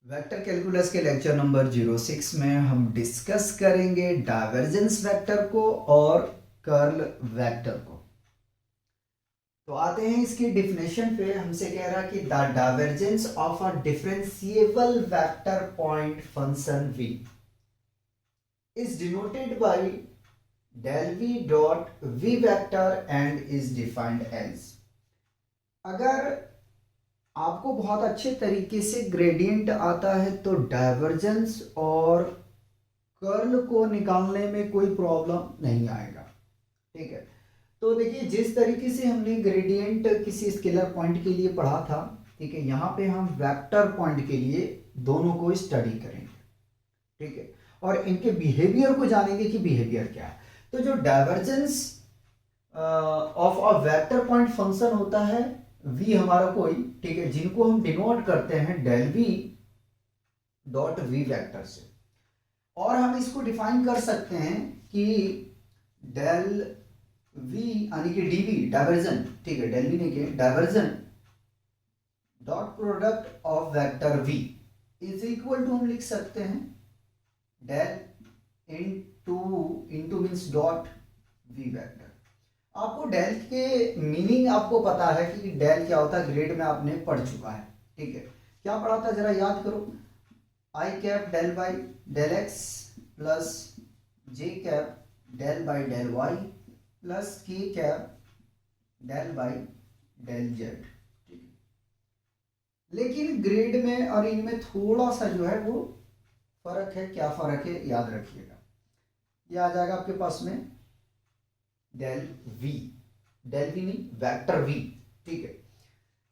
Vector calculus के lecture number 06 में हम डिस्कस करेंगे डाइवर्जेंस वेक्टर को और कर्ल वेक्टर को। तो आते हैं इसकी डिफिनेशन पे। हमसे कह रहा कि the divergence of a differentiable vector point function v is denoted by del v dot v vector and is defined as। अगर आपको बहुत अच्छे तरीके से ग्रेडियंट आता है तो डाइवर्जेंस और कर्ल को निकालने में कोई प्रॉब्लम नहीं आएगा। ठीक है, तो देखिए जिस तरीके से हमने ग्रेडियंट किसी स्केलर पॉइंट के लिए पढ़ा था, ठीक है, यहाँ पे हम वेक्टर पॉइंट के लिए दोनों को स्टडी करेंगे। ठीक है, और इनके बिहेवियर को जानेंगे कि बिहेवियर क्या है। तो जो divergence of a vector point function होता है v हमारा कोई, ठीक है, जिनको हम डिनोट करते हैं del v dot v vector से, और हम इसको डिफाइन कर सकते हैं कि डेल v यानी कि dv डाइवर्जन, ठीक है, डेल v नहीं के divergence dot product of vector v is equal to हम लिख सकते हैं del into means dot v vector. आपको डेल के मीनिंग आपको पता है कि डेल क्या होता है, ग्रेड में आपने पढ़ चुका है। ठीक है, क्या पढ़ा था जरा याद करो। I cap del by del x plus J cap del by del Y plus के cap del by del Z. ठीक है, लेकिन ग्रेड में और इनमें थोड़ा सा जो है वो फर्क है। क्या फर्क है याद रखिएगा, ये आ जाएगा आपके पास में डेल वी नहीं वेक्टर वी। ठीक है,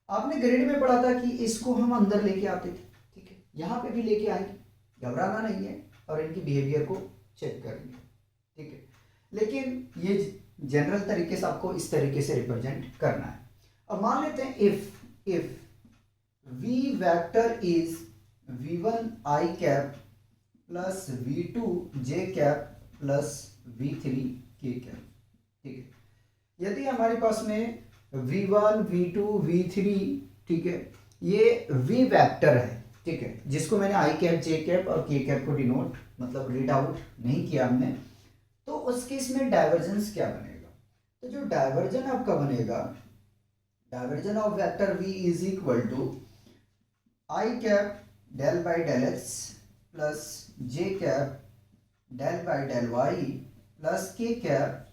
आपने ग्रेड में पढ़ा था कि इसको हम अंदर लेके आते थे। ठीक है, यहां पे भी लेके आएंगे, घबराना नहीं है, और इनकी बिहेवियर को चेक करेंगे। ठीक है, लेकिन ये जनरल तरीके से आपको इस तरीके से रिप्रेजेंट करना है। अब मान लेते हैं if we vector is v1 i cap plus v2 j cap plus v3 k cap. ठीक है, यदि हमारे पास में v1 v2 v3, ठीक है, ये v वेक्टर है, ठीक है, जिसको मैंने आई कैप जे कैप और के कैप को डिनोट मतलब रीड आउट नहीं किया हमने, तो उस केस में डाइवर्जेंस क्या बनेगा। तो जो डाइवर्जन आपका बनेगा, divergence of vector v is equal to I cap del by del x plus J cap del by del Y plus के cap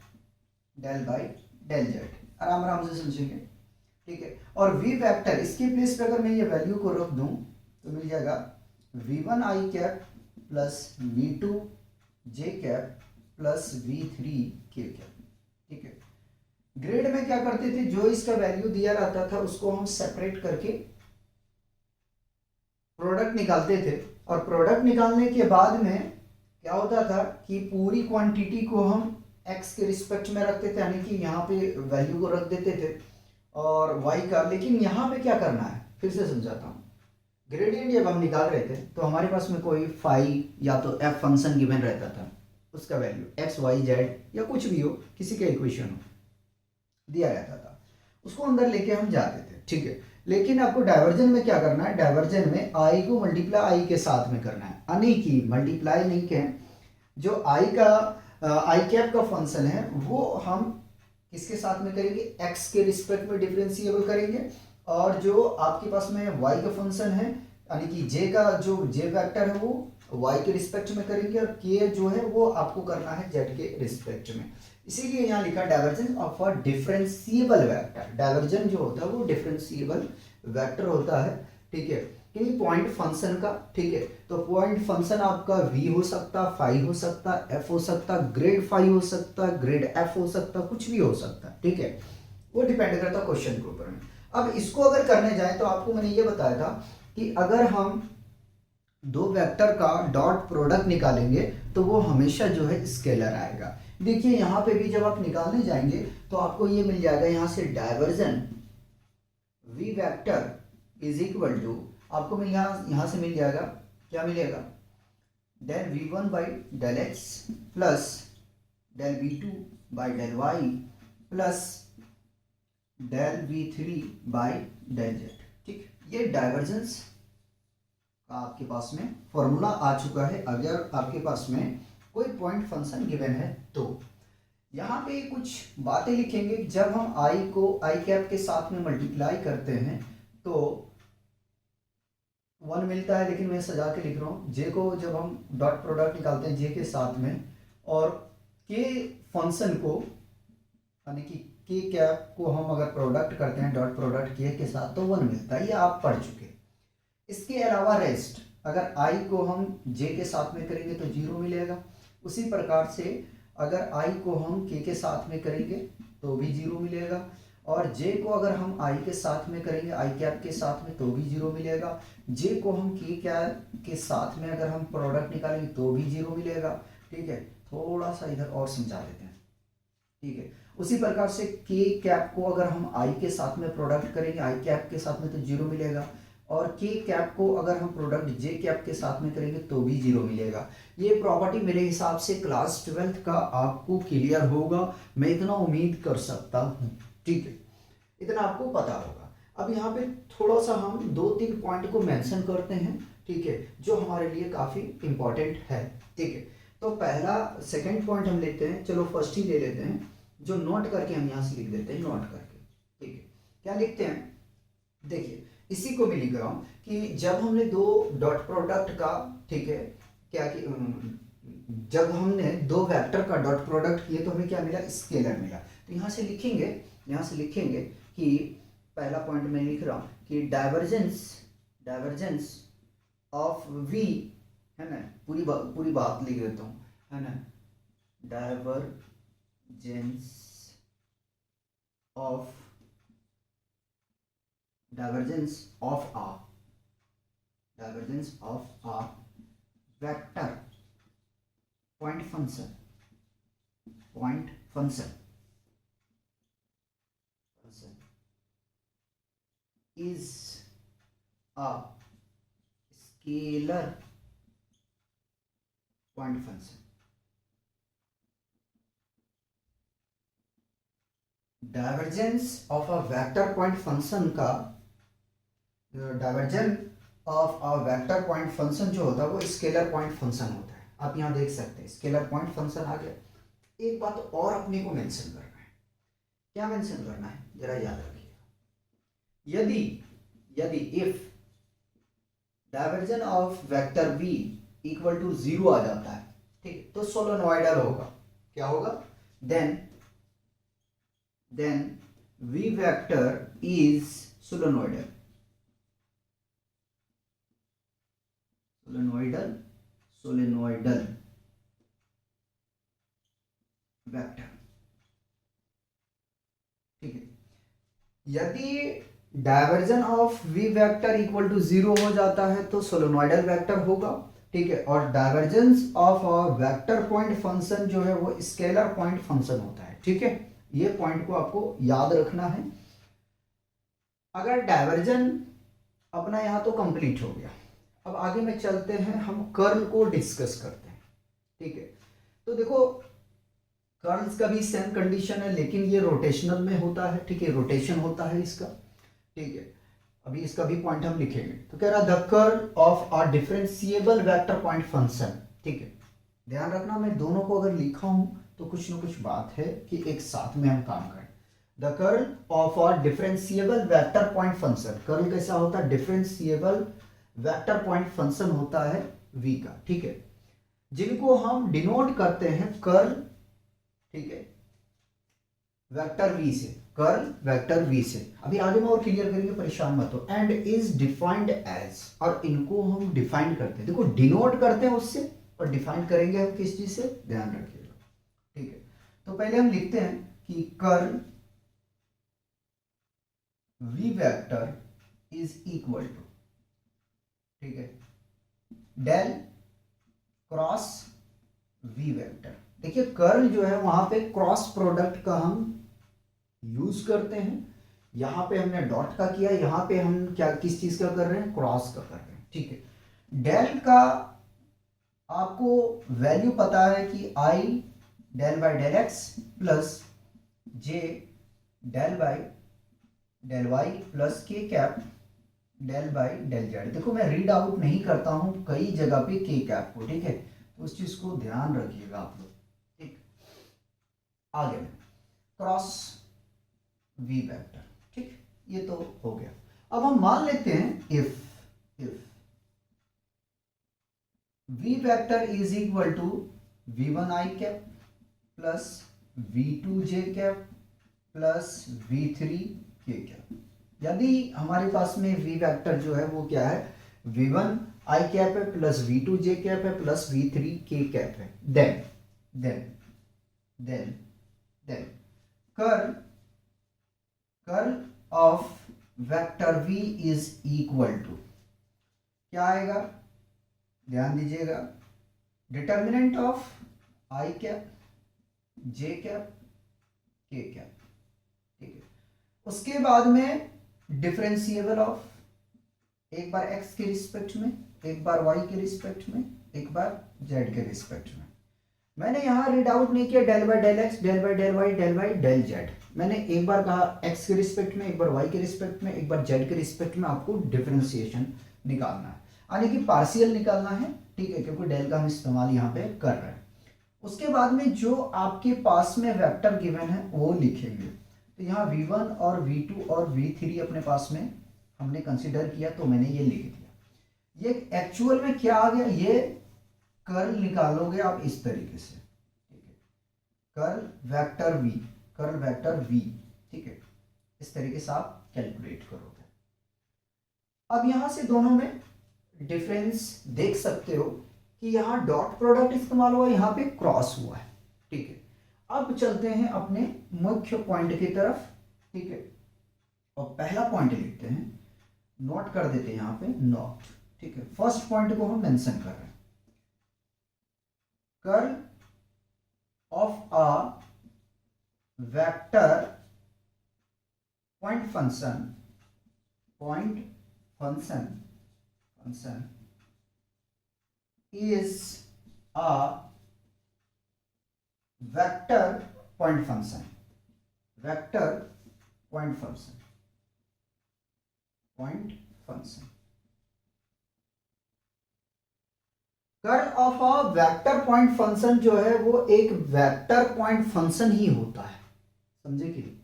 del by del Z. आराम आराम से समझेंगे। ठीक है, और v वेक्टर इसके प्लेस पे अगर मैं ये वैल्यू को रख दूं तो मिल जाएगा v1 i cap plus v2 j cap plus v3 k cap. ठीक है, ग्रेड में क्या करते थे, जो इसका वैल्यू दिया रहता था उसको हम सेपरेट करके प्रोडक्ट निकालते थे, और प्रोडक्ट निकालने के बाद में क्या होता था कि पूरी क्वांटिटी को हम x के रिस्पेक्ट में रखते थे, यानी कि यहाँ पे वैल्यू को रख देते थे और y का। लेकिन यहाँ पे क्या करना है, फिर से समझाता हूँ। ग्रेडियंट जब हम निकाल रहे थे तो हमारे पास में कोई फाई या तो f फंक्शन गिवन रहता था, उसका वैल्यू x y z या कुछ भी हो, किसी का इक्वेशन हो दिया रहता था, उसको अंदर लेके हम जाते थे। ठीक है, लेकिन आपको डाइवर्जन में क्या करना है, डाइवर्जन में आई को मल्टीप्लाई आई के साथ में करना है, यानी कि मल्टीप्लाई नहीं के, जो आई का आई कैप का फंक्शन है वो हम किसके साथ में करेंगे, एक्स के रिस्पेक्ट में डिफरेंशिएबल करेंगे, और जो आपके पास में वाई का फंक्शन है यानी कि जे का जो जे वेक्टर है वो वाई के रिस्पेक्ट में करेंगे, और के जो है वो आपको करना है जेड के रिस्पेक्ट में। इसीलिए यहाँ लिखा divergence of a differentiable vector. Diversion जो होता है वो डिफरेंशिएबल वेक्टर होता है। ठीक है, पॉइंट फंक्शन का। ठीक है, तो पॉइंट फंक्शन आपका v हो सकता, फाई हो सकता, f हो सकता, ग्रेड फाई हो सकता, ग्रेड f हो सकता, कुछ भी हो सकता। ठीक है, वो डिपेंड करता क्वेश्चन के ऊपर में। अब इसको अगर करने जाए तो आपको मैंने ये बताया था कि अगर हम दो वेक्टर का डॉट प्रोडक्ट निकालेंगे तो वो हमेशा जो है स्केलर आएगा। देखिए यहाँ पे भी जब आप निकालने जाएंगे तो आपको ये मिल जाएगा, यहाँ से divergence v vector is equal to आपको मिल यहाँ से मिल जाएगा, क्या मिलेगा, del v1 by del x plus del v2 by del Y plus del v3 by del Z. ठीक, ये डाइवर्जेंस का आपके पास में फॉर्मूला आ चुका है अगर आपके पास में कोई पॉइंट फंक्शन गिवन है तो। यहाँ पे कुछ बातें लिखेंगे, जब हम आई को आई कैप के साथ में मल्टीप्लाई करते हैं तो 1 मिलता है, लेकिन मैं सजा के लिख रहा हूँ। जे को जब हम डॉट प्रोडक्ट निकालते हैं जे के साथ में, और के फंक्शन को यानी कि के कैप को हम अगर प्रोडक्ट करते हैं डॉट प्रोडक्ट के साथ तो 1 मिलता है, ये आप पढ़ चुके। इसके अलावा रेस्ट, अगर आई को हम जे के साथ में करेंगे तो 0 मिलेगा। उसी प्रकार से अगर आई को हम के साथ में करेंगे तो भी 0 मिलेगा, और जे को अगर हम आई के साथ में करेंगे आई कैप के साथ में तो भी 0 मिलेगा। जे को हम के कैप के साथ में अगर हम प्रोडक्ट निकालेंगे तो भी 0 मिलेगा। ठीक है, थोड़ा सा इधर और समझा देते हैं। ठीक है, उसी प्रकार से के कैप को अगर हम आई के साथ में प्रोडक्ट करेंगे आई कैप के साथ में तो 0 मिलेगा, और के कैप को अगर हम प्रोडक्ट जे कैप के साथ में करेंगे तो भी 0 मिलेगा। ये प्रॉपर्टी मेरे हिसाब से क्लास 12th का आपको क्लियर होगा, मैं इतना उम्मीद कर सकता हूँ। ठीक है, इतना आपको पता होगा। अब यहाँ पे थोड़ा सा हम 2-3 पॉइंट को मेंशन करते हैं, ठीक है, जो हमारे लिए काफ़ी इंपॉर्टेंट है। ठीक है, तो पहला सेकंड पॉइंट हम लेते हैं, चलो फर्स्ट ही ले लेते हैं, जो नोट करके हम यहाँ से लिख देते हैं, नोट करके। ठीक है, क्या लिखते हैं, देखिए इसी को मैं लिख रहा हूँ कि जब हमने दो डॉट प्रोडक्ट का, ठीक है, क्या कि जब हमने दो वेक्टर का डॉट प्रोडक्ट किए तो हमें क्या मिला, स्केलर मिला। तो यहाँ से लिखेंगे कि पहला पॉइंट मैं लिख रहा हूँ कि डाइवर्जेंस ऑफ वी, है ना, पूरी बात लिख देता हूँ, है ना, divergence of a vector point function is a scalar point function. Divergence of a vector point function का, divergence of a vector point function जो होता है वो स्केलर पॉइंट फंक्शन होता है। आप यहाँ देख सकते हैं स्केलर पॉइंट फंक्शन आ गया। एक बात और अपने को मेंशन करना है, क्या मेंशन करना है जरा याद रखिएगा। यदि if divergence of vector v equal to 0 आ जाता है, ठीक, तो सोलेनोइडल होगा। क्या होगा, then v vector is solenoidal vector. ठीक है, यदि divergence of v vector equal to 0 हो जाता है तो सोलेनोइडल वेक्टर होगा। ठीक है, और divergence of a vector point function जो है वो स्केलर पॉइंट फंक्शन होता है। ठीक है, ये पॉइंट को आपको याद रखना है। अगर डाइवर्जन अपना यहाँ तो कंप्लीट हो गया, अब आगे में चलते हैं, हम कर्ल को डिस्कस करते हैं। ठीक है, तो देखो कर्ल्स का भी सेम कंडीशन है, लेकिन ये रोटेशनल में होता है। ठीक है, रोटेशन होता है इसका। ठीक है, अभी इसका भी पॉइंट हम लिखेंगे। तो कह रहा the curl of a differentiable vector point function. ठीक है, ध्यान रखना मैं दोनों को अगर लिखा हूं तो कुछ ना कुछ बात है कि एक साथ में हम काम करें। The curl of a differentiable vector point function, curl कैसा होता है, डिफरेंशिएबल वेक्टर पॉइंट फंक्शन होता है v का। ठीक है, जिनको हम डिनोट करते हैं कर्ल, ठीक है, वेक्टर v से, कर्ल वेक्टर v से। अभी आगे में और क्लियर करेंगे, परेशान मत हो। एंड इज डिफाइंड एज, और इनको हम डिफाइन करते हैं, देखो डिनोट करते हैं उससे और डिफाइन करेंगे हम किस चीज से, ध्यान रखिएगा। ठीक है, तो पहले हम लिखते हैं कि curl v vector is equal to, ठीक है, डेल क्रॉस v वेक्टर। देखिए कर्ल जो है वहां पे क्रॉस प्रोडक्ट का हम यूज करते हैं। यहां पे हमने डॉट का किया, यहां पे हम क्या किस चीज का कर रहे हैं, क्रॉस का कर रहे हैं। ठीक है, डेल का आपको वैल्यू पता है कि i del by del x plus j del by del Y plus के cap del by del Z. देखो मैं रीड आउट नहीं करता हूं कई जगह पे के कैप को, ठीक है, तो उस चीज को ध्यान रखिएगा आप लोग, ठीक। आगे में क्रॉस वी वेक्टर, ठीक, ये तो हो गया। अब हम मान लेते हैं if we vector is equal to v1 i cap plus v2 j cap plus v3 k cap. यदि हमारे पास में वी वेक्टर जो है वो क्या है, v1 आई कैप है प्लस v2 जे कैप है प्लस v3 के कैप है, then then then then curl curl of vector v is equal to क्या आएगा, ध्यान दीजिएगा, determinant of i cap J cap के कैप, ठीक है। उसके बाद में डिफरेंशिएबल ऑफ, एक बार x के रिस्पेक्ट में, एक बार y के रिस्पेक्ट में, एक बार z के रिस्पेक्ट में। मैंने यहां रीड आउट नहीं किया del by del x, del by del y, del by del z। मैंने एक बार कहा x के रिस्पेक्ट में, एक बार y के रिस्पेक्ट में, एक बार z के रिस्पेक्ट में आपको डिफरेंशिएशन निकालना है, यानी कि पार्शियल निकालना है, ठीक है, क्योंकि डेल का हम इस्तेमाल यहाँ पे कर रहे हैं। उसके बाद में जो आपके पास में वेक्टर गिवन है वो लिखेंगे। तो यहाँ v1 और v2 और v3 अपने पास में हमने कंसीडर किया, तो मैंने ये लिख दिया। ये एक्चुअल में क्या आ गया, ये कर्ल निकालोगे आप इस तरीके से, ठीक है, कर्ल वेक्टर v, ठीक है, इस तरीके से आप कैलकुलेट करोगे। अब यहां से दोनों में डिफरेंस देख सकते हो कि यहाँ डॉट प्रोडक्ट इस्तेमाल हुआ, यहाँ पे क्रॉस हुआ है, ठीक है। अब चलते हैं अपने मुख्य पॉइंट की तरफ, ठीक है, और पहला पॉइंट लिखते हैं, नोट कर देते हैं यहाँ पे नोट, ठीक है। फर्स्ट पॉइंट को हम मेंशन कर रहे हैं, curl of a vector point function is a vector point function, curl of a vector point function जो है वो एक वेक्टर पॉइंट फंक्शन ही होता है, समझे कि नहीं?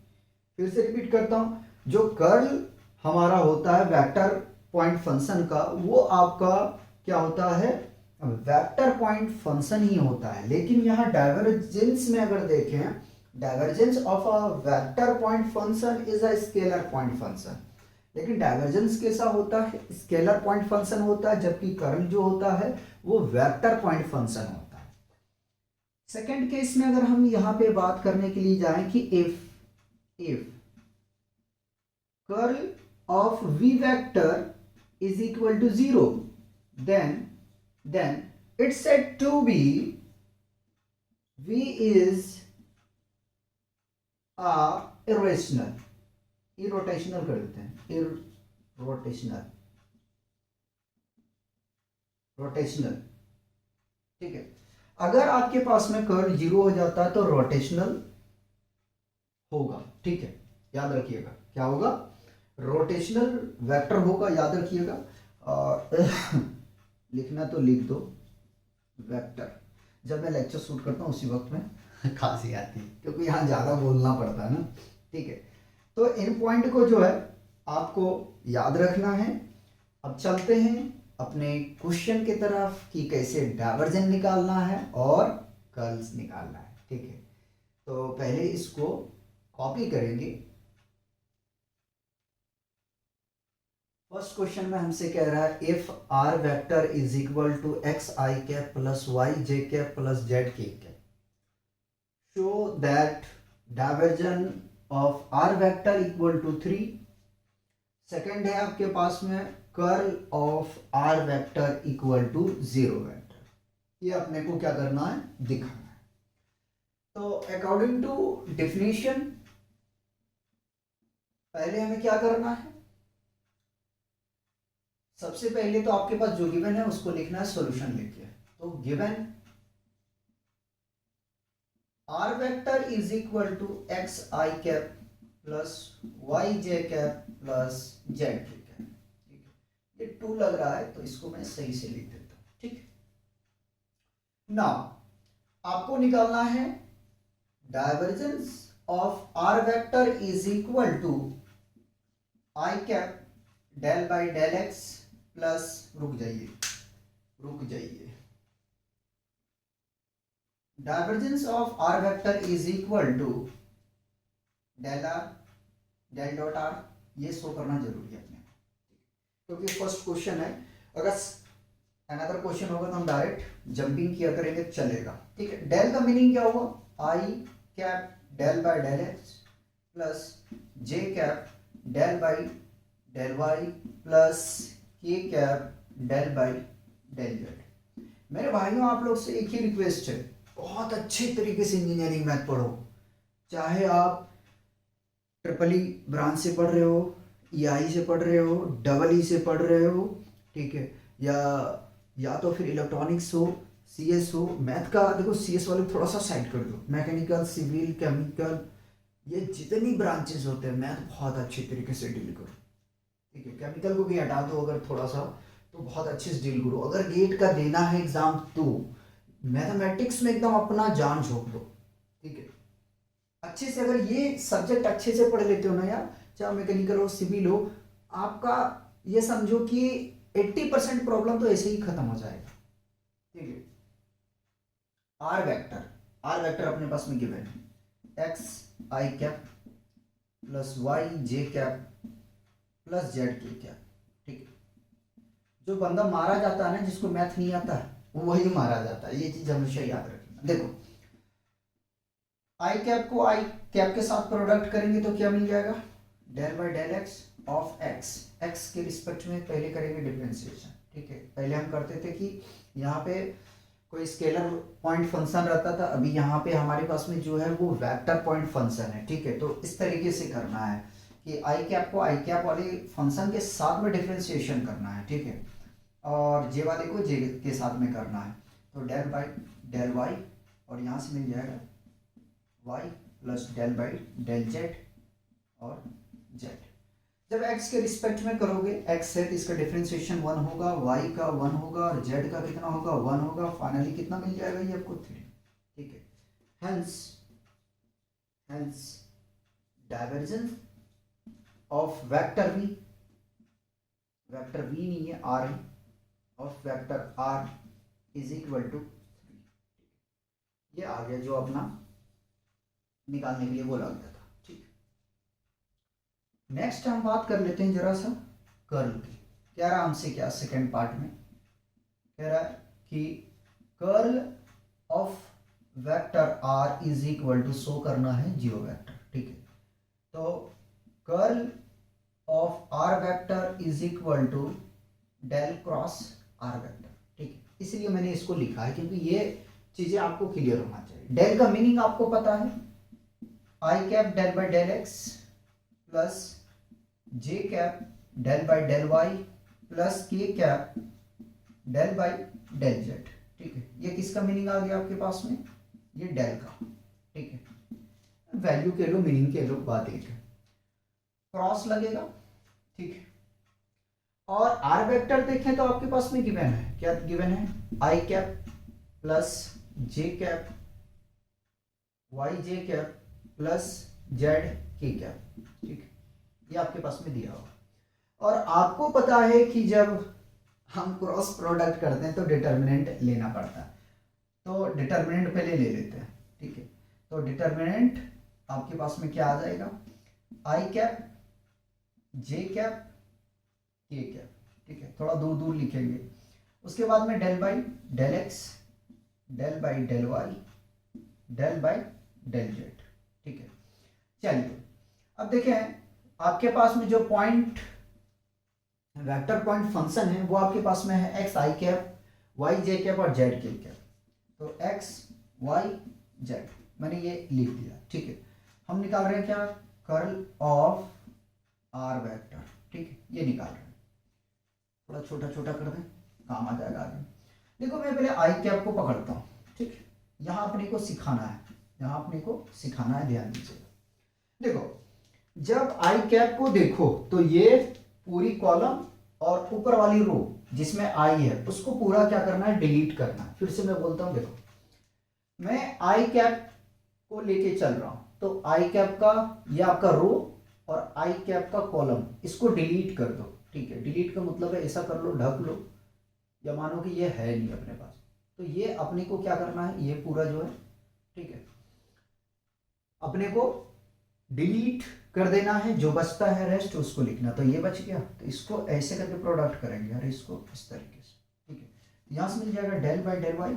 फिर से रिपीट करता हूं, जो कर्ल हमारा होता है वेक्टर पॉइंट फंक्शन का, वो आपका क्या होता है, वेक्टर पॉइंट फंक्शन ही होता है। लेकिन यहाँ डाइवर्जेंस में अगर देखें, divergence of a vector point function is a scalar point function, लेकिन डाइवर्जेंस कैसा होता है, स्केलर पॉइंट फंक्शन होता है, जबकि कर्ल जो होता है वो वेक्टर पॉइंट फंक्शन होता है। सेकंड केस में अगर हम यहाँ पे बात करने के लिए जाएं कि if curl of v vector is equal to 0, then it's said to be v is a irrotational कर देते हैं, रोटेशनल, ठीक है। अगर आपके पास में कर्ल 0 हो जाता है तो रोटेशनल होगा, ठीक है, याद रखिएगा क्या होगा, रोटेशनल वेक्टर होगा, याद रखिएगा। और लिखना तो लिख दो वेक्टर, जब मैं लेक्चर शूट करता हूँ उसी वक्त में खांसी आती है, क्योंकि यहाँ ज़्यादा बोलना पड़ता है ना, ठीक है। तो इन पॉइंट को जो है आपको याद रखना है। अब चलते हैं अपने क्वेश्चन की तरफ कि कैसे डाइवर्जेंस निकालना है और कर्ल्स निकालना है, ठीक है। तो पहले इसको कॉपी करेंगे। फर्स्ट क्वेश्चन में हमसे कह रहा है if R vector is equal to x I cap plus Y J cap plus Z के cap, show that divergence of are vector equal to 3। Second है आपके पास में curl of are vector equal to 0 vector. ये अपने को क्या करना है, दिखाना है। तो अकॉर्डिंग टू डेफिनेशन पहले हमें क्या करना है, सबसे पहले तो आपके पास जो गिवन है उसको लिखना है, सॉल्यूशन लिखिए। तो given r vector is equal to x I cap plus Y J cap plus Z के कैप, ठीक है। टू लग रहा है तो इसको मैं सही से लिख देता हूं, ठीक। नाउ आपको निकालना है divergence of are vector is equal to I cap del by del x plus, रुक जाइए, divergence of are vector is equal to del r del dot r, ये शो करना जरूरी है अपने, क्योंकि फर्स्ट क्वेश्चन है। अगर अनदर क्वेश्चन होगा तो हम डायरेक्ट जंपिंग किया करेंगे, चलेगा, ठीक है। डेल का मीनिंग क्या हुआ, I cap del by del x plus J cap del by del Y plus के cap del by del Z. मेरे भाइयों, आप लोग से एक ही रिक्वेस्ट है, बहुत अच्छे तरीके से इंजीनियरिंग मैथ पढ़ो, चाहे आप ट्रिपल ई ब्रांच से पढ़ रहे हो, EI से पढ़ रहे हो, डबल ई से पढ़ रहे हो, ठीक है, या तो फिर इलेक्ट्रॉनिक्स हो, CS हो। मैथ का देखो, CS वाले थोड़ा सा साइड कर दो, मैकेनिकल, सिविल, केमिकल, ये जितनी ब्रांचेस होते हैं मैथ बहुत अच्छे तरीके से डील करो, ठीक है। केमिकल को भी हटा दो अगर थोड़ा सा, तो बहुत अच्छे से डील करो। अगर गेट का देना है एग्जाम तो मैथमेटिक्स में एकदम अपना जान झोंक दो, ठीक है। अच्छे से अगर ये सब्जेक्ट अच्छे से पढ़ लेते हो ना यार, चाहे मैकेनिकल हो, सिविल हो, आपका ये समझो कि 80% प्रॉब्लम तो ऐसे ही खत्म हो जाएगा, ठीक है। आर वेक्टर अपने पास में गिवन है, एक्स आई कैप प्लस वाई जे कैप प्लस जेड के कैप, ठीक है। जो बंदा मारा जाता है ना, जिसको मैथ नहीं आता वही मारा जाता है, ये चीज हमेशा याद रखना। देखो, आई कैप को आई कैप के साथ प्रोडक्ट करेंगे तो क्या मिल जाएगा, del by del x of x, x के रिस्पेक्ट में पहले करेंगे डिफरेंशिएशन, ठीक है। पहले हम करते थे कि यहाँ पे कोई स्केलर पॉइंट फंक्शन रहता था, अभी यहाँ पे हमारे पास में जो है वो वेक्टर पॉइंट फंक्शन है, ठीक है। तो इस तरीके से करना है कि आई कैप को आई कैप वाले फंक्शन के साथ में डिफरेंशिएशन करना है, ठीक है, और जे वाले को जे के साथ में करना है। तो डेल बाई डेल वाई, और यहाँ से मिल जाएगा y plus del by del Z और जेड। जब x के रिस्पेक्ट में करोगे, x है तो इसका डिफरेंशिएशन 1 होगा, y का 1 होगा और z का कितना होगा, 1 होगा। फाइनली कितना मिल जाएगा ये आपको 3, ठीक है। Hence divergence of vector v नहीं है, r है, of vector r is equal to 3। ये आ गया जो अपना निकालने के लिए बोला गया था, ठीक। नेक्स्ट हम बात कर लेते हैं जरा सा कर्ल की। कह रहा हमसे क्या, सेकेंड पार्ट में कह रहा है कि curl of vector r is equal to, show करना है जीरो वेक्टर, ठीक है। तो curl of r vector is equal to del cross r vector, ठीक है। इसलिए मैंने इसको लिखा है क्योंकि ये चीजें आपको क्लियर होना चाहिए। डेल का मीनिंग आपको पता है, I cap del by del x plus J cap del by del Y plus के cap del by del Z, ठीक है। ये किसका मीनिंग आ गया आपके पास में, ये डेल का, ठीक है। वैल्यू के लो, मीनिंग के लो, बात एक है। क्रॉस लगेगा, ठीक है। और आर वेक्टर देखें तो आपके पास में गिवन है, क्या गिवन है, I cap plus J cap Y J cap plus Z के कैप, ठीक है। ये आपके पास में दिया हुआ। और आपको पता है कि जब हम क्रॉस प्रोडक्ट करते हैं तो डिटर्मिनेंट लेना पड़ता है, तो डिटर्मिनेंट पहले ले लेते हैं, ठीक है। तो डिटर्मिनेंट आपके पास में क्या आ जाएगा, आई कैप जे कैप के कैप, ठीक है। थोड़ा दूर दूर लिखेंगे। उसके बाद में del by del x del by del Y del by del Z, ठीक है। चलिए अब देखें, आपके पास में जो पॉइंट वेक्टर पॉइंट फंक्शन है वो आपके पास में है एक्स आई कैप वाई जे कैप और जेड के कैप। तो एक्स वाई जेड मैंने ये लिख दिया, ठीक है। हम निकाल रहे हैं क्या, कर्ल ऑफ आर वेक्टर, ठीक है, ये निकाल रहे हैं। थोड़ा छोटा छोटा कर दें, काम आ जाएगा आगे। देखो मैं पहले आई कैप को पकड़ता हूँ, ठीक है। यहाँ अपने को सिखाना है, यहाँ अपने को सिखाना है, ध्यान दीजिएगा। देखो जब आई कैप को देखो तो ये पूरी कॉलम और ऊपर वाली रो जिसमें आई है उसको पूरा क्या करना है, डिलीट करना है। फिर से मैं बोलता हूँ, देखो मैं आई कैप को लेके चल रहा हूं, तो आई कैप का ये आपका रो और आई कैप का कॉलम इसको डिलीट कर दो। ठीक है, डिलीट का मतलब है ऐसा कर लो, ढक लो, या मानो कि ये है नहीं अपने पास, तो ये अपने को क्या करना है, ये पूरा जो है, ठीक है, अपने को डिलीट कर देना है, जो बचता है रेस्ट उसको लिखना। तो ये बच गया, तो इसको ऐसे करके प्रोडक्ट करेंगे और इसको इस तरीके से, ठीक है। यहां से मिल जाएगा del by del y,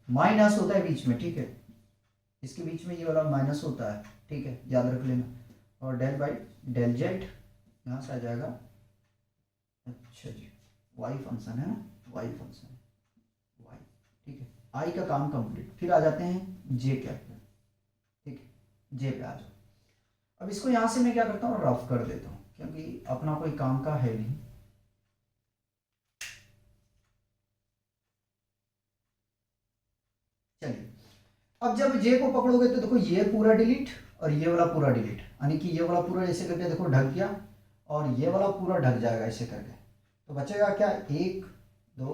minus होता है बीच में, ठीक है, इसके बीच में ये वाला माइनस होता है, ठीक है, याद रख लेना, और डेल बाई डेल जेड यहाँ से आ जाएगा। अच्छा जी, वाई फंक्शन है, वाई फंक्शन वाई, ठीक है, आई का काम कंप्लीट। फिर आ जाते हैं जे कैप पे, ठीक है, जे पे आ जाओ। अब इसको यहाँ से मैं क्या करता हूँ, रफ कर देता हूँ, क्योंकि अपना कोई काम का है नहीं। चलिए, अब जब जे को पकड़ोगे तो देखो ये पूरा डिलीट और ये वाला पूरा डिलीट, यानी कि ये वाला पूरा ऐसे करके देखो ढक गया और ये वाला पूरा ढक जाएगा ऐसे करके, तो बचेगा क्या, 1 2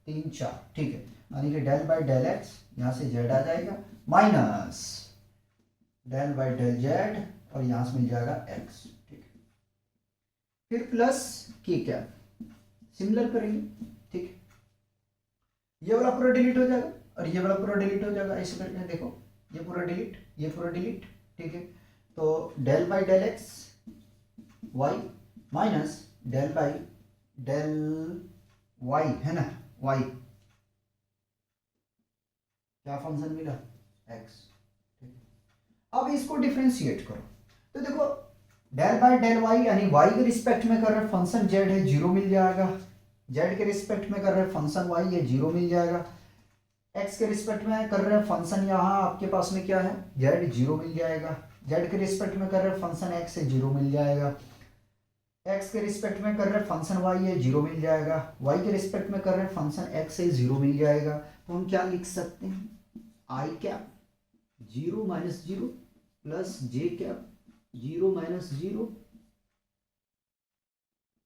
3 4, ठीक है, यानी कि डेल बाई डेल एक्स, यहाँ से जेड आ जाएगा, minus del by del Z और यहाँ से मिल जाएगा एक्स, ठीक है, फिर प्लस की क्या, सिमिलर करेंगे, ठीक है, ये वाला पूरा डिलीट हो जाएगा और ये वाला पूरा डिलीट हो जाएगा, ऐसे करके देखो, ये पूरा डिलीट, ये पूरा डिलीट, ठीक है, तो del by del x y minus del by del y, है ना, वाई क्या फंक्शन मिला, एक्स, ठीक है। अब इसको डिफ्रेंशिएट करो, तो देखो डेल बाई डेल वाई यानी वाई के रिस्पेक्ट में कर रहे फंक्शन जेड है, जीरो मिल जाएगा, जेड के रिस्पेक्ट में कर रहे फंक्शन वाई है, जीरो मिल जाएगा, एक्स के रिस्पेक्ट में कर रहे फंक्शन यहाँ आपके पास में क्या है, जेड, जीरो मिल जाएगा, जेड के रिस्पेक्ट में कर रहे फंक्शन एक्स है, जीरो मिल जाएगा, एक्स के रिस्पेक्ट में कर रहे फंक्शन वाई है, जीरो मिल जाएगा, वाई के रिस्पेक्ट में कर रहे फंक्शन एक्स है, जीरो मिल जाएगा। तो हम क्या लिख सकते हैं, I cap zero minus zero plus J cap zero minus zero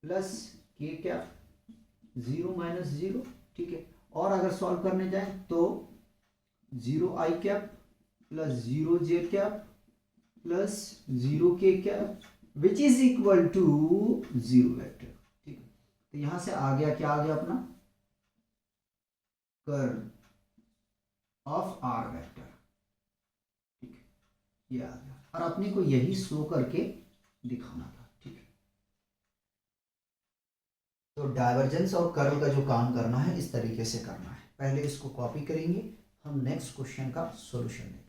plus के कैप जीरो माइनस जीरो, ठीक है, और अगर सॉल्व करने जाए तो zero I cap plus zero J cap plus zero k cap which is equal to zero vector, ठीक है, तो यहां से आ गया, क्या आ गया अपना, कर्ल ऑफ आर वेक्टर, ठीक है, ये आ गया, और अपने को यही शो करके दिखाना था, ठीक है। तो डाइवर्जेंस और कर्ल का जो काम करना है इस तरीके से करना है, पहले इसको कॉपी करेंगे, हम नेक्स्ट क्वेश्चन का सॉल्यूशन देंगे।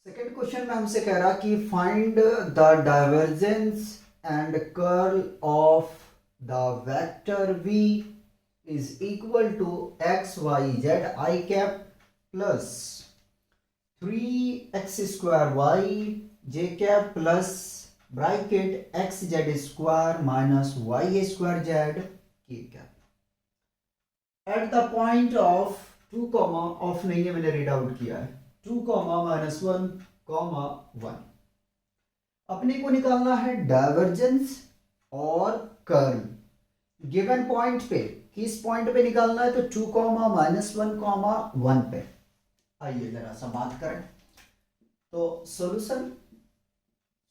सेकेंड क्वेश्चन में हमसे कह रहा कि find the divergence and curl of the vector v is equal to x Y Z I cap plus 3x square Y J cap plus bracket X Z square minus Y square Z के cap at the point of 2 comma, of नहीं है, मैंने read out किया है, 2 comma minus 1 comma 1। अपने को निकालना है डाइवर्जेंस और कर्ल गिवन पॉइंट पे, किस पॉइंट पे निकालना है, तो 2 कॉमा माइनस 1 कॉमा 1 पे। आइए जरा सा बात करें, तो सॉल्यूशन,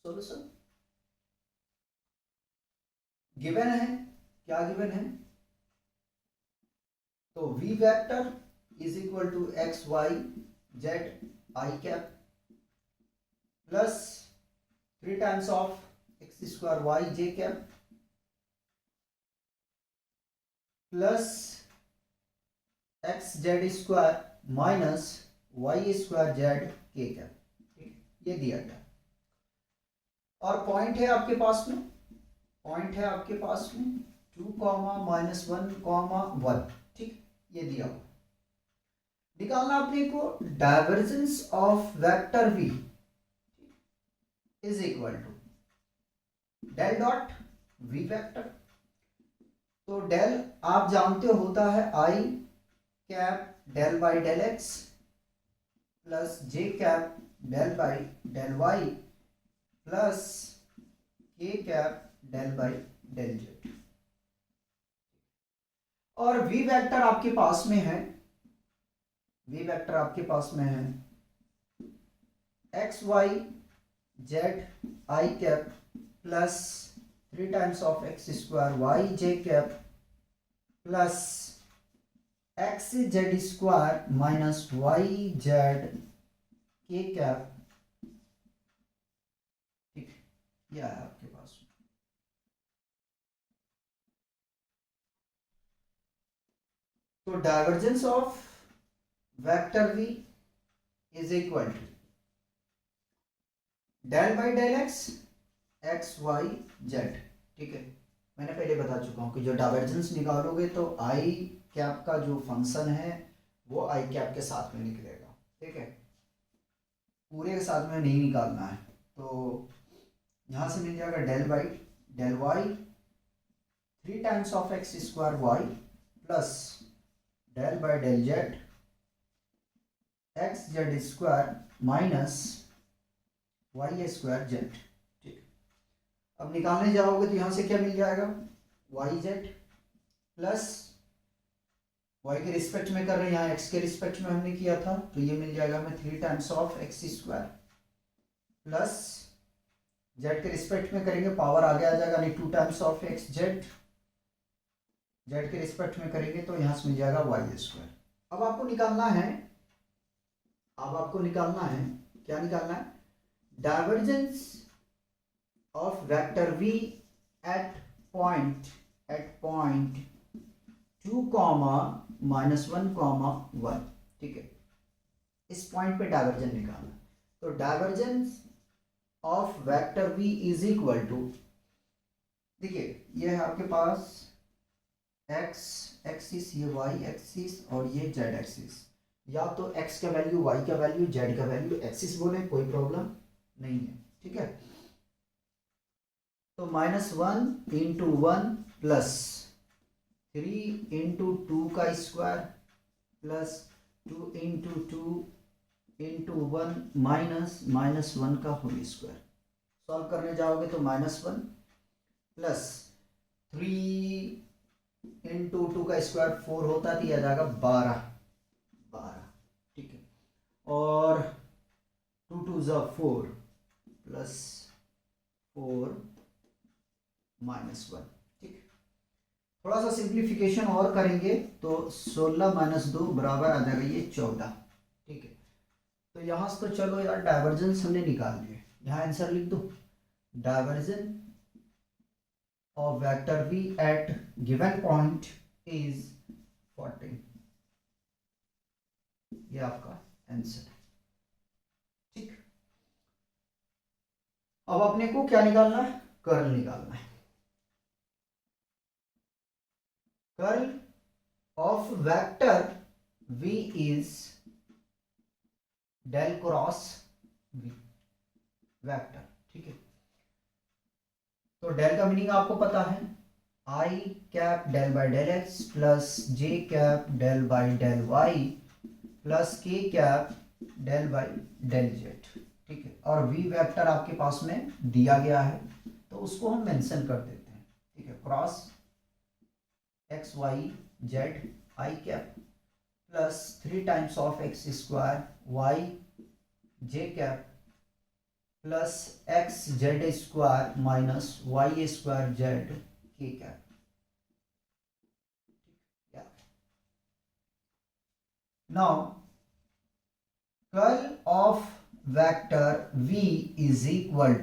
सॉल्यूशन गिवन है, क्या गिवन है, तो v vector is equal to x Y Z I cap plus 3 times of x square Y J cap plus x Z square minus Y square Z के कैप, ये दिया गया, और point है आपके पास में, पॉइंट है आपके पास में 2 कॉमा माइनस 1 कॉमा 1, ठीक, ये दिया हुआ। निकालना अपने को divergence of vector v is equal to del dot v vector, तो डेल आप जानते हो होता है I cap del by del x plus J cap del by del Y plus के cap del by del Z. और V vector आपके पास में है, वी वेक्टर आपके पास में है x Y Z I cap plus 3 times of x square Y J cap plus x Z square minus y z के कैप। ठीक, यह है आपके पास। तो divergence of vector v is equal to del by del x x Y z. ठीक है, मैंने पहले बता चुका हूं कि जो डाइवर्जेंस निकालोगे तो आई कैप का जो फंक्शन है वो आई कैप के साथ में निकलेगा। ठीक है, पूरे के साथ में नहीं निकालना है। तो यहां से मिल जाएगा del y 3 times of x square y plus del by del Z x Z square minus Y square Z. ठीक, अब निकालने जाओगे तो यहां से क्या मिल जाएगा, वाई जेड प्लस वाई के रिस्पेक्ट में कर रहे हैं, यहाँ एक्स के रिस्पेक्ट में हमने किया था, तो ये मिल जाएगा हमें 3 times of x square plus Z के रिस्पेक्ट में करेंगे पावर आगे आ जाएगा, यानी 2 times of x Z, Z के रिस्पेक्ट में करेंगे तो यहां से मिल जाएगा वाई स्क्वायर। अब आपको निकालना है, अब आपको निकालना है, क्या निकालना है, divergence of vector v at point 2 comma -1 comma 1। ठीक है, इस पॉइंट पे डाइवर्जेंस निकालना। तो divergence of vector v is equal to, देखिए ये है आपके पास x एक्सिस, ये y एक्सिस और ये z एक्सिस। या तो x का वैल्यू, y का वैल्यू, z का वैल्यू एक्सिस बोले, कोई प्रॉब्लम नहीं है। ठीक है, तो -1 इंटू 1 प्लस 3 इंटू 2 का square plus 2 into 2 into 1 minus -1 का होल स्क्वायर। सॉल्व करने जाओगे तो -1 प्लस 3 इंटू 2 का स्क्वायर 4 होता है, तो यह आ जाएगा 12। ठीक है, और 2 2 ज़ा 4 प्लस 4 -1। ठीक, थोड़ा सा सिंप्लीफिकेशन और करेंगे तो 16 - 2 बराबर आ जाएगा ये 14। ठीक है, तो यहां से तो चलो यार डाइवर्जेंस हमने निकाल लिया, यहां आंसर लिख दो, divergence of vector v at given point is 14। ये आपका आंसर। ठीक, अब अपने को क्या निकालना है, कर्ल निकालना है। Curl of vector v is del cross v vector. ठीक है, तो डेल का मीनिंग आपको पता है, I cap del by del x plus J cap del by del Y plus के cap del by del Z. ठीक है, और वी वेक्टर आपके पास में दिया गया है तो उसको हम मेंशन कर देते हैं। ठीक है, cross X Y Z I cap plus 3 times of x square Y J cap plus x Z square minus Y square Z के cap. Now curl of vector v is equal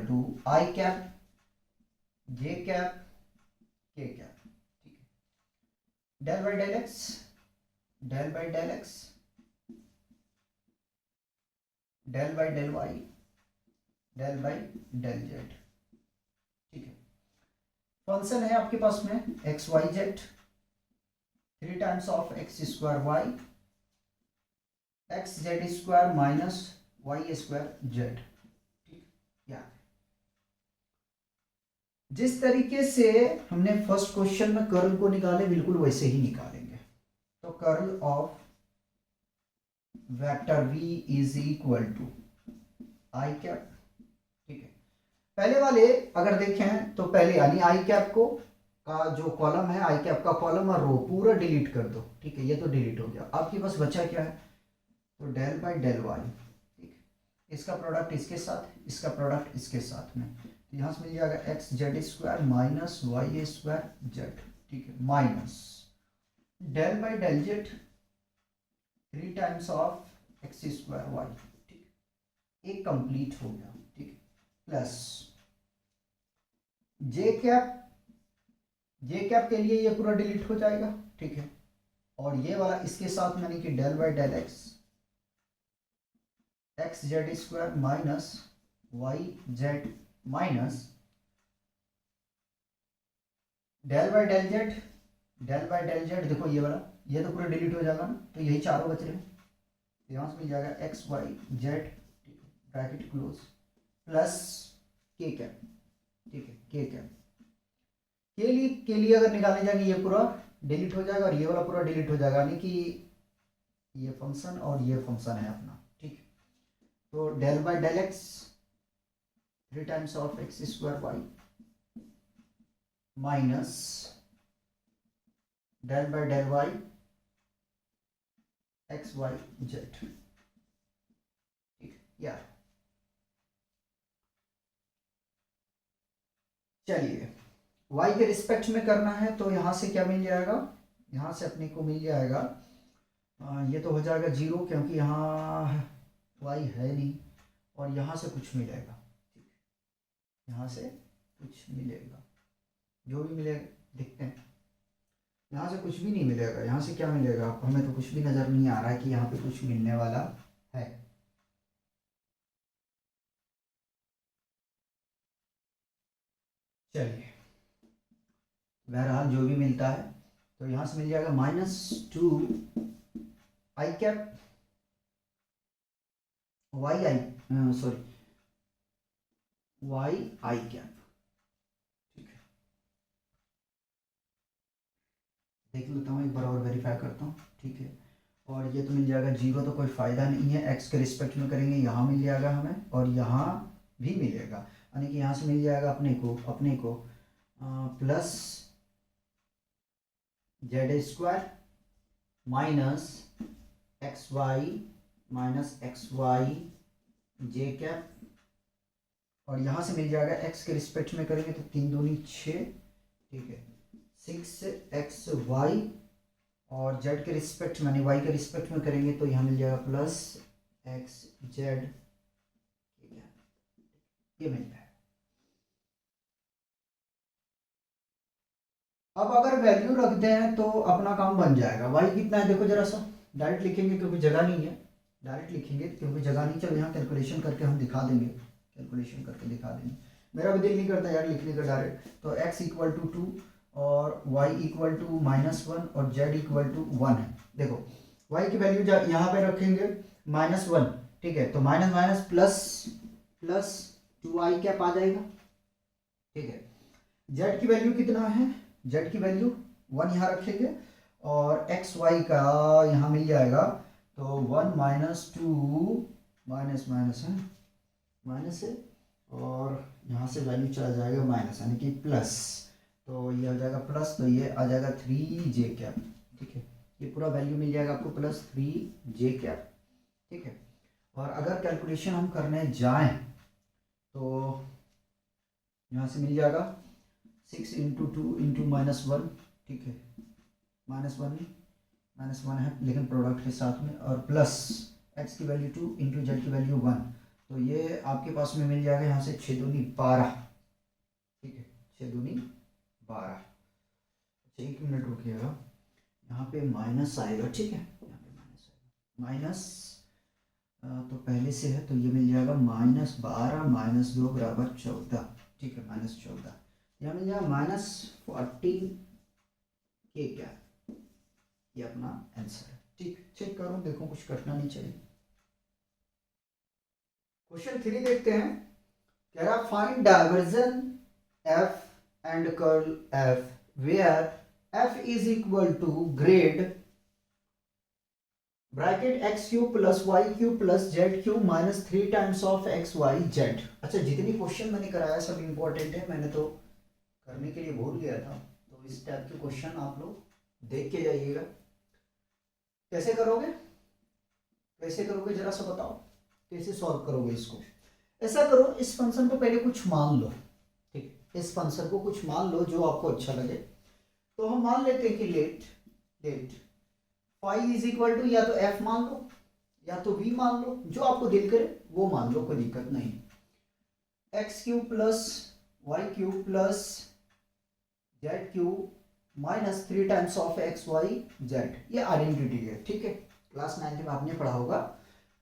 to I cap J cap के cap. ठीक है, del by del x, del by del x, del by del Y, del by del Z. ठीक है, function है आपके पास में X Y Z, 3 times of x square y x Z square minus Y square Z. ठीक, या जिस तरीके से हमने फर्स्ट क्वेश्चन में कर्ल को निकाले बिल्कुल वैसे ही निकालेंगे। तो curl of vector v is equal to I cap. ठीक है, पहले वाले अगर देखें तो पहले यानी आई कैप को का जो कॉलम है, आई कैप का कॉलम और रो पूरा डिलीट कर दो, ठीक है, ये तो डिलीट हो गया। आपके पास बचा क्या है, तो डेल बाई डेल वाई, ठीक है, इसका प्रोडक्ट इसके साथ, इसका प्रोडक्ट इसके साथ में, तो यहाँ से मिल जाएगा X Z square minus Y ए स्क्वायर जेड, ठीक है, minus del by del Z 3 times of x square Y, ठीक, एक कंप्लीट हो गया, ठीक, प्लस जे कैप, जे कैप के लिए ये पूरा डिलीट हो जाएगा, ठीक है, और ये वाला इसके साथ यानी कि del by del x x Z square minus y z minus del by del z, del by del Z, देखो ये वाला ये तो पूरा डिलीट हो जाएगा ना, तो यही चारों बच रहे हैं, तो यहाँ से मिल जाएगा x Y z bracket close plus के कैप, ठीक है, के कैप के लिए अगर निकालने जाएंगे ये पूरा डिलीट हो जाएगा और ये वाला पूरा डिलीट हो जाएगा, यानी कि ये फंक्शन और ये फंक्शन है अपना, ठीक, तो del by del x 3 times of x square y minus del by del Y x Y z, ठीक, यार चलिए y के रिस्पेक्ट में करना है तो यहाँ से क्या मिल जाएगा, यहाँ से अपने को मिल जाएगा ये तो हो जाएगा 0 क्योंकि यहाँ y है नहीं, और यहाँ से कुछ मिलेगा, ठीक, यहाँ से कुछ मिलेगा, जो भी मिलेगा देखते हैं, यहाँ से कुछ भी नहीं मिलेगा, यहाँ से क्या मिलेगा, हमें तो कुछ भी नज़र नहीं आ रहा है कि यहाँ पे कुछ मिलने वाला है। चलिए बहरहाल जो भी मिलता है, तो यहाँ से मिल जाएगा -2 आई कैप वाई आई, सॉरी वाई आई कैप, ठीक है, देख लेता हूँ एक बार और वेरीफाई करता हूँ, ठीक है, और ये तो मिल जाएगा 0, तो कोई फ़ायदा नहीं है, एक्स के रिस्पेक्ट में करेंगे, यहाँ मिल जाएगा हमें और यहाँ भी मिलेगा, यानी कि यहाँ से मिल जाएगा अपने को plus Z square minus X Y जे कैप, और यहाँ से मिल जाएगा एक्स के रिस्पेक्ट में करेंगे तो 3 दूनी 6, ठीक है, 6 एक्स वाई, और जेड के रिस्पेक्ट में यानी वाई के रिस्पेक्ट में करेंगे तो यहाँ मिल जाएगा प्लस एक्स जेड, ये मिल जाएगा। अब अगर वैल्यू रख दें तो अपना काम बन जाएगा, वाई कितना है देखो जरा सा, डायरेक्ट लिखेंगे क्योंकि जगह नहीं है, डायरेक्ट लिखेंगे क्योंकि जगह नहीं, चलो यहाँ कैलकुलेशन करके हम दिखा देंगे, कैलकुलेशन करके दिखा देंगे, मेरा भी दिल नहीं करता यार लिखने का डायरेक्ट, तो x इक्वल टू 2 और y इक्वल टू -1 और z इक्वल टू 1 है, देखो y की वैल्यू यहाँ पे रखेंगे -1, ठीक है, तो minus minus plus plus 2i cap आ जाएगा, ठीक है, z की वैल्यू कितना है, z की वैल्यू 1 यहाँ रखेंगे और एक्स वाई का यहाँ मिल जाएगा, तो 1 माइनस 2 माइनस माइनस है, माइनस है, और यहाँ से वैल्यू चला जाएगा माइनस यानी कि प्लस, तो ये आ जाएगा प्लस, तो ये आ जाएगा 3j कैप, ठीक है, ये पूरा वैल्यू मिल जाएगा आपको प्लस 3j कैप, ठीक है, और अगर कैलकुलेशन हम करने जाएं तो यहाँ से मिल जाएगा 6 इंटू 2 इंटू -1, ठीक है, -1 है लेकिन प्रोडक्ट के साथ में, और प्लस x की वैल्यू 2 इंटू जेड की वैल्यू 1, तो ये आपके पास में मिल जाएगा यहाँ से 6 दूनी 12, ठीक है, 6 दूनी 12, अच्छा 1 मिनट रुकिएगा, यहाँ पे माइनस आएगा, ठीक है, यहाँ पे माइनस आएगा, माइनस तो पहले से है तो ये मिल जाएगा -12 -2 बराबर 14, ठीक है, -14, यहाँ मिल जाएगा -14 के क्या, ये अपना आंसर है, ठीक, चेक करो देखो कुछ कटना नहीं चाहिए। क्वेश्चन 3 देखते हैं, कह रहा find divergence f and curl f where f is equal to grad bracket x cube plus Y cube plus Z cube minus 3 times of x Y z. अच्छा, जितनी क्वेश्चन मैंने कराया सब इंपॉर्टेंट है, मैंने तो करने के लिए भूल गया था, तो इस टाइप के क्वेश्चन आप लोग देख के जाइएगा। कैसे करोगे, कैसे करोगे जरा सा बताओ, कैसे सॉल्व करोगे इसको। ऐसा करो, इस फंक्शन को पहले कुछ मान लो, ठीक, इस फंक्शन को कुछ मान लो जो आपको अच्छा लगे। तो हम मान लेते हैं कि let let phi is equal to, या तो एफ मान लो या तो वी मान लो, जो आपको दिल करे वो मान लो, कोई दिक्कत नहीं। X cube plus Y cube plus Z cube minus 3 times of x Y z, ये आइडेंटिटी है, ठीक है, क्लास 9 में आपने पढ़ा होगा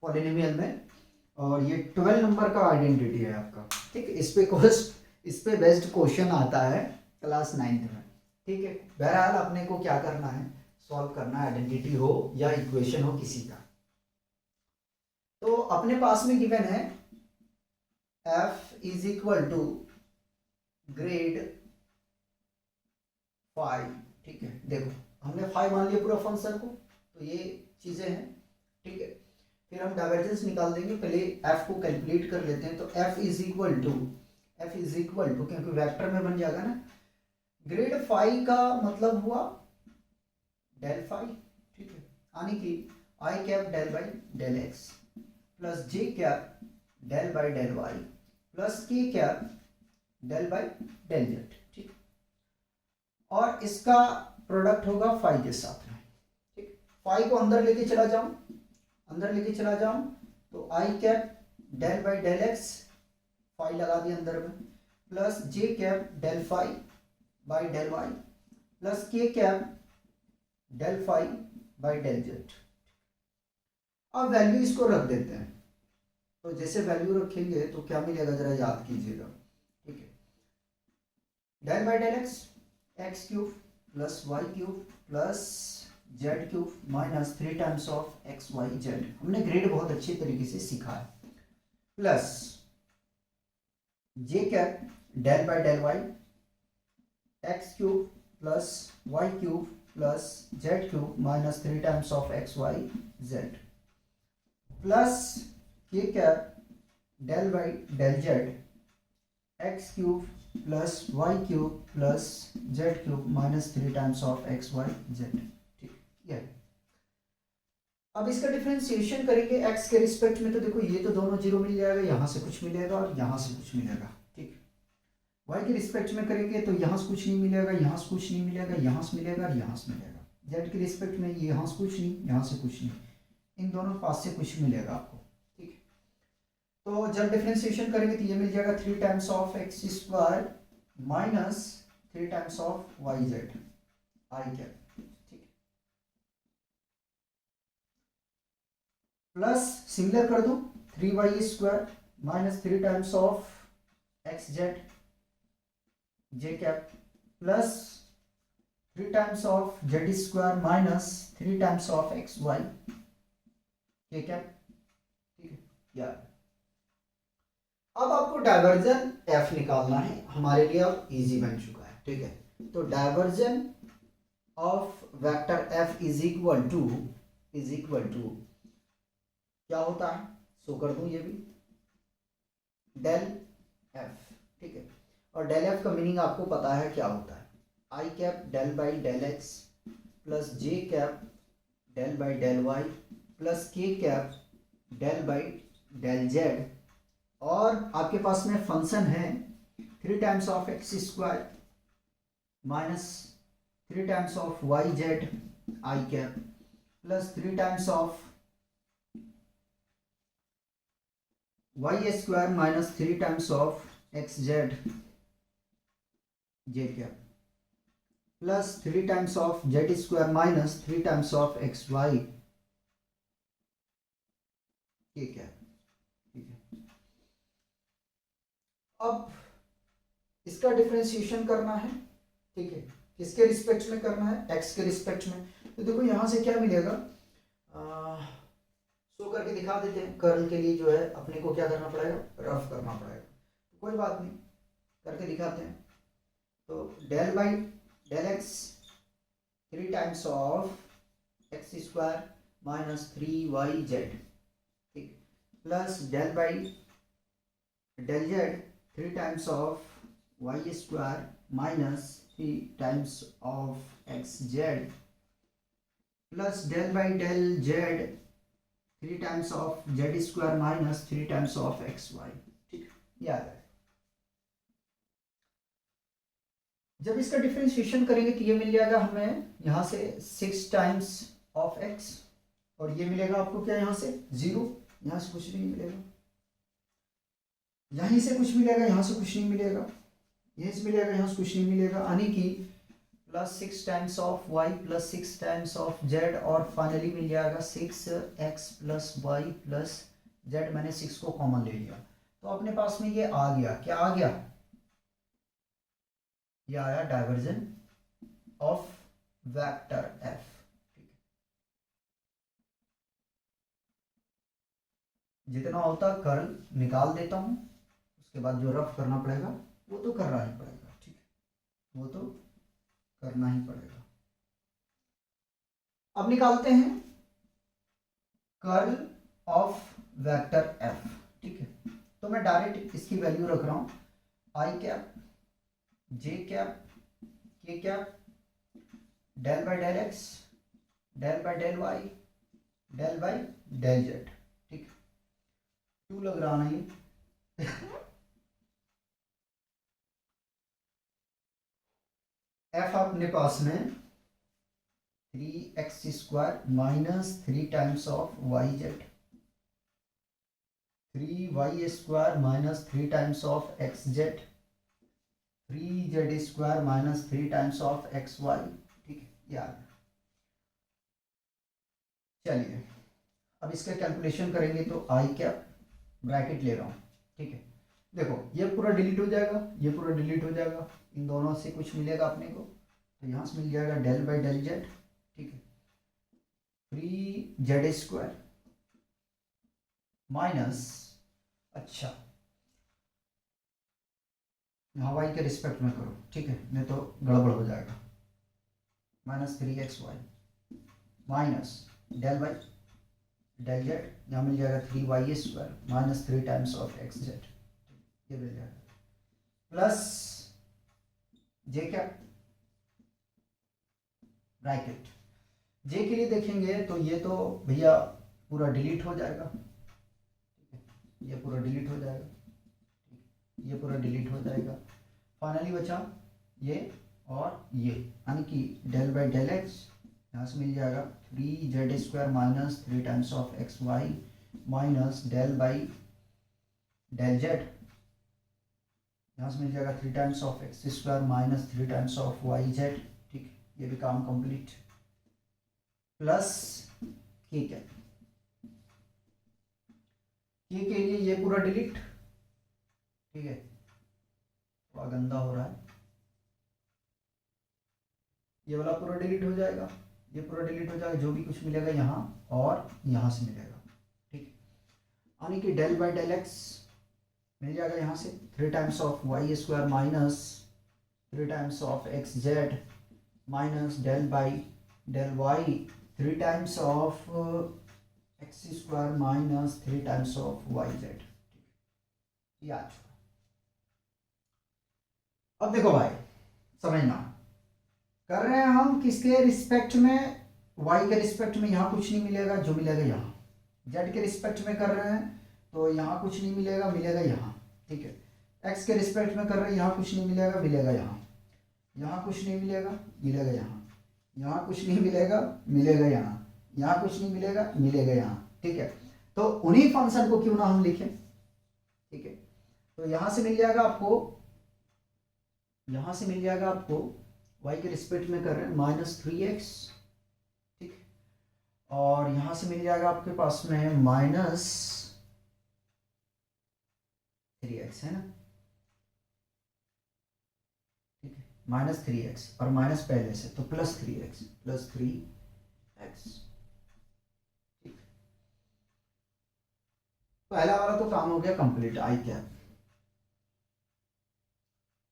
पॉलिनोमियल में, और ये 12 नंबर का आइडेंटिटी है आपका, ठीक है। इस पे बेस्ड क्वेश्चन आता है क्लास 9 में, ठीक है। बहरहाल अपने को क्या करना है, सॉल्व करना है, आइडेंटिटी हो या इक्वेशन हो किसी का। तो अपने पास में गिवन है f is equal to grad phi, ठीक है। देखो हमने फाइव मान लिया पूरा फंक्शन को, तो ये चीजें हैं, ठीक है। फिर हम डाइवर्जेंस निकाल देंगे, पहले f को कैलकुलेट कर लेते हैं। तो f इज इक्वल टू क्योंकि वेक्टर में बन जाएगा ना, ग्रेड फाइव का मतलब हुआ डेल फाइव, ठीक है, यानी कि I cap del by del x plus J cap del by del Y plus के cap del by del Z, ठीक। और इसका प्रोडक्ट होगा फाइव के साथ में, ठीक। फाइव को अंदर लेके चला जाऊं, तो I cap del by del X, five लगा दिया अंदर में, plus J cap del five by del Y plus के cap del five by del Z. अब वैल्यू इसको रख देते हैं, तो जैसे वैल्यू रखेंगे तो क्या मिलेगा जरा याद कीजिएगा, ठीक है। Del by del x, X cube plus Y cube plus Z cube minus 3 times of x Y Z, हमने ग्रेड बहुत अच्छे तरीके से सीखा है, plus J cap del by del Y, X cube plus Y cube plus Z cube minus 3 times of x Y Z, plus के cap del by del Z, X cube plus Y cube plus Z cube minus 3 times of x Y z, ठीक, ये। अब इसका differentiation करेंगे x के respect में, तो देखो ये तो दोनों जीरो मिल जाएगा, यहाँ से कुछ मिलेगा और यहाँ से कुछ मिलेगा, ठीक। y के रिस्पेक्ट में करेंगे तो यहाँ से कुछ नहीं मिलेगा, यहाँ से कुछ नहीं मिलेगा, यहाँ से मिलेगा और यहाँ से मिलेगा। z के रिस्पेक्ट में यहाँ से कुछ नहीं, यहाँ से कुछ नहीं, इन दोनों पास से कुछ मिलेगा आपको, ठीक। तो जब डिफरेंशिएशन करेंगे तो ये मिल जाएगा 3 times of x square minus 3 times of Y Z I cap, plus similar कर दूं 3y square minus 3 times of x Z J cap plus 3 times of Z square minus 3 times of x Y k cap, ठीक है यार। अब आपको diversion F निकालना है, हमारे लिए अब इजी बन चुका है, ठीक है। तो divergence of vector f is equal to क्या होता है, सो कर दूं ये भी, डेल एफ, ठीक है। और डेल एफ का मीनिंग आपको पता है क्या होता है, I cap del by del x plus J cap del by del Y plus के cap del by del Z, और आपके पास में फंक्शन है 3 times of x square minus 3 times of Y Z I cap plus 3 times of Y square minus 3 times of x Z J cap plus 3 times of Z square minus 3 times of x Y k cap, ठीक है। अब इसका differentiation करना है, ठीक है, किसके respect में करना है, एक्स के रिस्पेक्ट में। तो देखो यहां से क्या मिलेगा, शो करके दिखा देते हैं। कर्ल के लिए जो है अपने को क्या करना पड़ेगा, रफ करना पड़ेगा, कोई बात नहीं करके दिखाते हैं। तो del by del x 3 times of x square minus 3yz, ठीक, plus del by del Z 3 times of Y square minus 3 times of x z plus del by del Z 3 times of Z square minus 3 times of x y, ठीक, याद है। जब इसका differentiation करेंगे तो ये मिल जाएगा हमें यहाँ से 6 टाइम्स ऑफ एक्स, और ये मिलेगा आपको क्या यहाँ से 0, यहाँ से कुछ नहीं मिलेगा, यहीं से कुछ मिलेगा, यहाँ से कुछ नहीं मिलेगा, यहीं से मिलेगा, यहाँ से कुछ नहीं मिलेगा, यानी कि plus 6 times of y plus 6 times of z, और फाइनली मिल जाएगा 6x plus Y plus Z. मैंने 6 को कॉमन ले लिया तो अपने पास में ये आ गया, क्या आ गया, ये आया डाइवर्जन ऑफ वेक्टर एफ। जितना होता कर्ल निकाल देता हूं, उसके बाद जो रफ करना पड़ेगा वो तो करना ही पड़ेगा, ठीक है, वो तो करना ही पड़ेगा। अब निकालते हैं कर्ल ऑफ वेक्टर एफ, ठीक है। तो मैं डायरेक्ट इसकी वैल्यू रख रहा हूं, आई कैप जे कैप के cap del by del x del by del Y del by del Z, ठीक, टू लग रहा नहीं एफ अपने पास में 3x square minus 3 times of Y z, 3y square minus 3 times of x z, 3z square minus 3 times of x y, ठीक है, याद। चलिए अब इसका कैलकुलेशन करेंगे तो आई कैप ब्रैकेट ले रहा हूँ, ठीक है, देखो ये पूरा डिलीट हो जाएगा, ये पूरा डिलीट हो जाएगा, इन दोनों से कुछ मिलेगा अपने को, तो यहाँ से मिल जाएगा डेल बाई डेल जेड, ठीक है, 3z स्क्वायर माइनस, अच्छा यहाँ वाई के रिस्पेक्ट में करो, ठीक है, नहीं तो गड़बड़ हो जाएगा, minus 3xy minus del by del z, यहाँ मिल जाएगा 3y square minus 3 times of x z, ये मिल जाएगा, प्लस जे कैप ब्रैकेट, जे के लिए देखेंगे तो ये तो भैया पूरा डिलीट हो जाएगा, ठीक है, ये पूरा डिलीट हो जाएगा, ये पूरा डिलीट हो जाएगा, फाइनली बचा ये और ये, यानी कि डेल बाई डेल एक्स यहाँ से मिल जाएगा 3z square minus 3 times of x y minus del by del z, यहाँ से मिल जाएगा 3 times of x square minus 3 times of Y z, ठीक, ये भी काम कंप्लीट, प्लस के कैप, के लिए ये पूरा डिलीट, ठीक है, थोड़ा गंदा हो रहा है, ये वाला पूरा डिलीट हो जाएगा, ये पूरा डिलीट हो जाएगा, जो भी कुछ मिलेगा यहाँ और यहाँ से मिलेगा, ठीक, यानी कि डेल बाई डेल एक्स मिल जाएगा यहाँ से 3 times of Y square minus 3 times of x z minus del by del y 3 times of x square minus 3 times of Y z, याद। अब देखो भाई समझना, कर रहे हैं हम किसके रिस्पेक्ट में, y के रिस्पेक्ट में, यहाँ कुछ नहीं मिलेगा, जो मिलेगा यहाँ, z के रिस्पेक्ट में कर रहे हैं तो यहाँ कुछ नहीं मिलेगा, मिलेगा यहाँ, ठीक है, x के रिस्पेक्ट में कर रहे हैं, यहाँ कुछ नहीं मिलेगा, मिलेगा यहाँ, यहाँ कुछ नहीं मिलेगा, मिलेगा यहाँ, यहाँ कुछ नहीं मिलेगा, मिलेगा यहाँ, यहाँ कुछ नहीं मिलेगा, मिलेगा यहाँ, ठीक है, तो उन्हीं फंक्शन को क्यों ना हम लिखें, ठीक है, तो यहाँ से मिल जाएगा आपको, यहाँ से मिल जाएगा आपको y के रिस्पेक्ट में कर रहे हैं -3x, ठीक, और यहाँ से मिल जाएगा आपके पास में -3x, है ना, ठीक है, -3x और माइनस पहले से तो +3x, ठीक, पहला वाला तो काम हो गया कंप्लीट, आई कैप।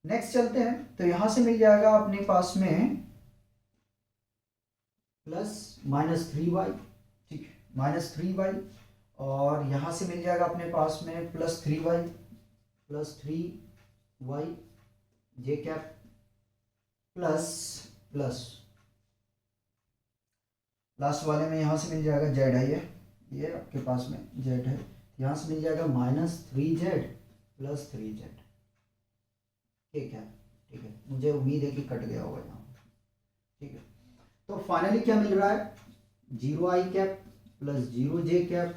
नेक्स्ट चलते हैं, तो यहां से मिल जाएगा अपने पास में +-3y, ठीक, -3y, और यहाँ से मिल जाएगा अपने पास में +3y जे कैप प्लस लास्ट वाले में यहाँ से मिल जाएगा जेड है, ये आपके पास में जेड है, यहाँ से मिल जाएगा -3z + 3z। ठीक है, ठीक है, मुझे उम्मीद है कि कट गया होगा यहाँ। ठीक है, तो फाइनली क्या मिल रहा है, 0i cap + 0j cap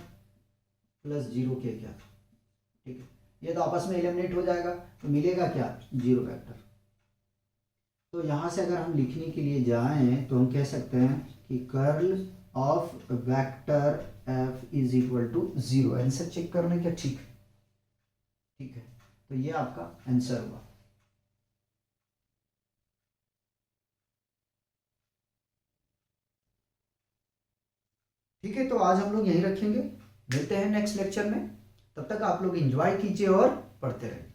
+ 0k cap. ठीक है, ये तो आपस में एलिमिनेट हो जाएगा, तो मिलेगा क्या, 0 वेक्टर। तो यहाँ से अगर हम लिखने के लिए जाएं तो हम कह सकते हैं कि curl of vector f = 0। Answer check करने क्या, ठीक है, ठीक है, तो ये आपका आंसर हुआ। ठीक है, तो आज हम लोग यहीं रखेंगे, मिलते हैं नेक्स्ट लेक्चर में। तब तक आप लोग एंजॉय कीजिए और पढ़ते रहिए।